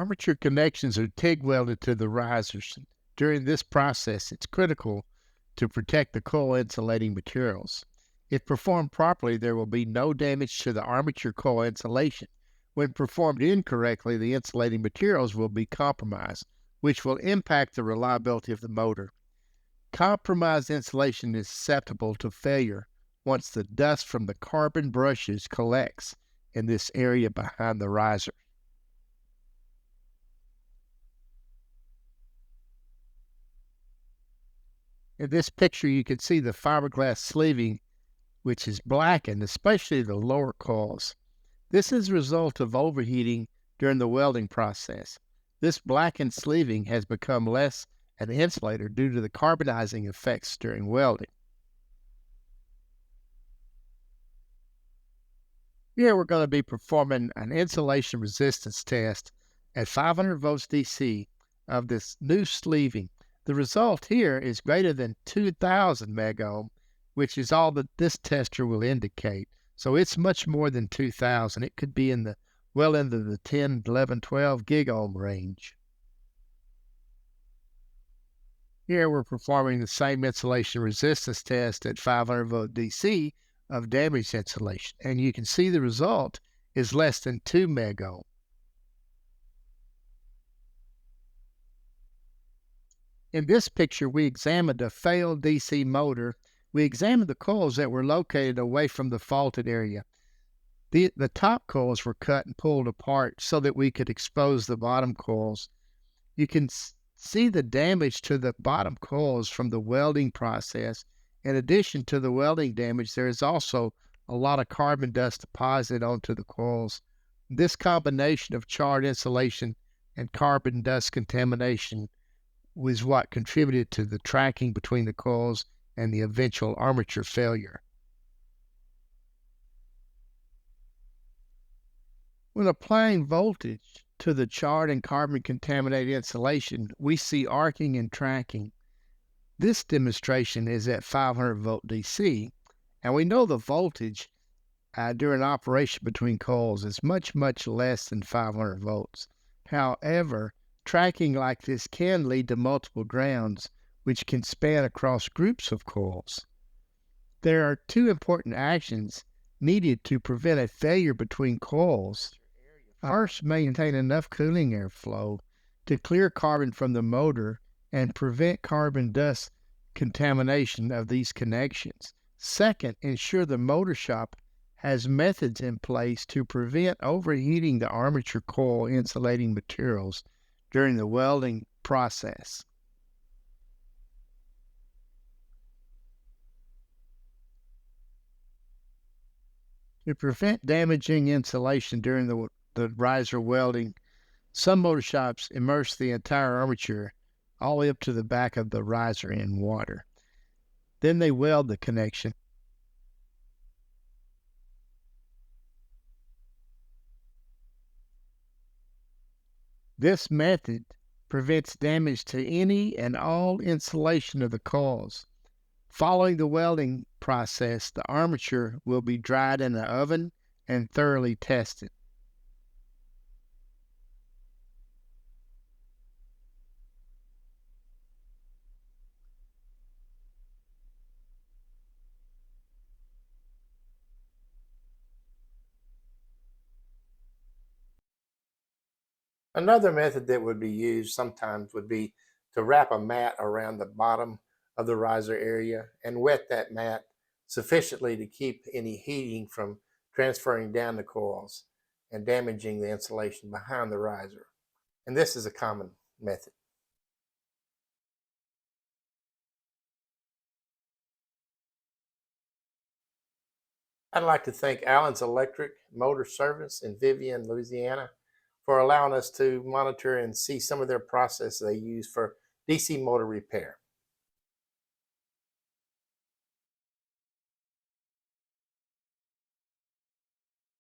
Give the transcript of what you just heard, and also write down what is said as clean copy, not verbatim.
Armature connections are TIG welded to the risers. During this process, it's critical to protect the coil insulating materials. If performed properly, there will be no damage to the armature coil insulation. When performed incorrectly, the insulating materials will be compromised, which will impact the reliability of the motor. Compromised insulation is susceptible to failure once the dust from the carbon brushes collects in this area behind the riser. In this picture, you can see the fiberglass sleeving, which is blackened, especially the lower coils. This is a result of overheating during the welding process. This blackened sleeving has become less an insulator due to the carbonizing effects during welding. Here we're going to be performing an insulation resistance test at 500 volts DC of this new sleeving. The result here is greater than 2000 megohm, which is all that this tester will indicate. So it's much more than 2000. It could be well into the 10, 11, 12 gig ohm range. Here we're performing the same insulation resistance test at 500 volt DC of damaged insulation, and you can see the result is less than 2 megohm. In this picture, we examined a failed DC motor. We examined the coils that were located away from the faulted area. The top coils were cut and pulled apart so that we could expose the bottom coils. You can see the damage to the bottom coils from the welding process. In addition to the welding damage, there is also a lot of carbon dust deposited onto the coils. This combination of charred insulation and carbon dust contamination was what contributed to the tracking between the coils and the eventual armature failure. When applying voltage to the charred and carbon contaminated insulation, we see arcing and tracking. This demonstration is at 500 volt DC, and we know the voltage during operation between coils is much, much less than 500 volts. However, tracking like this can lead to multiple grounds, which can span across groups of coils. There are two important actions needed to prevent a failure between coils. First, maintain enough cooling airflow to clear carbon from the motor and prevent carbon dust contamination of these connections. Second, ensure the motor shop has methods in place to prevent overheating the armature coil insulating materials during the welding process. To prevent damaging insulation during the riser welding, some motor shops immerse the entire armature all the way up to the back of the riser in water. Then they weld the connection. This method prevents damage to any and all insulation of the coils. Following the welding process, the armature will be dried in the oven and thoroughly tested. Another method that would be used sometimes would be to wrap a mat around the bottom of the riser area and wet that mat sufficiently to keep any heating from transferring down the coils and damaging the insulation behind the riser. And this is a common method. I'd like to thank Allen's Electric Motor Service in Vivian, Louisiana, for allowing us to monitor and see some of their process they use for DC motor repair.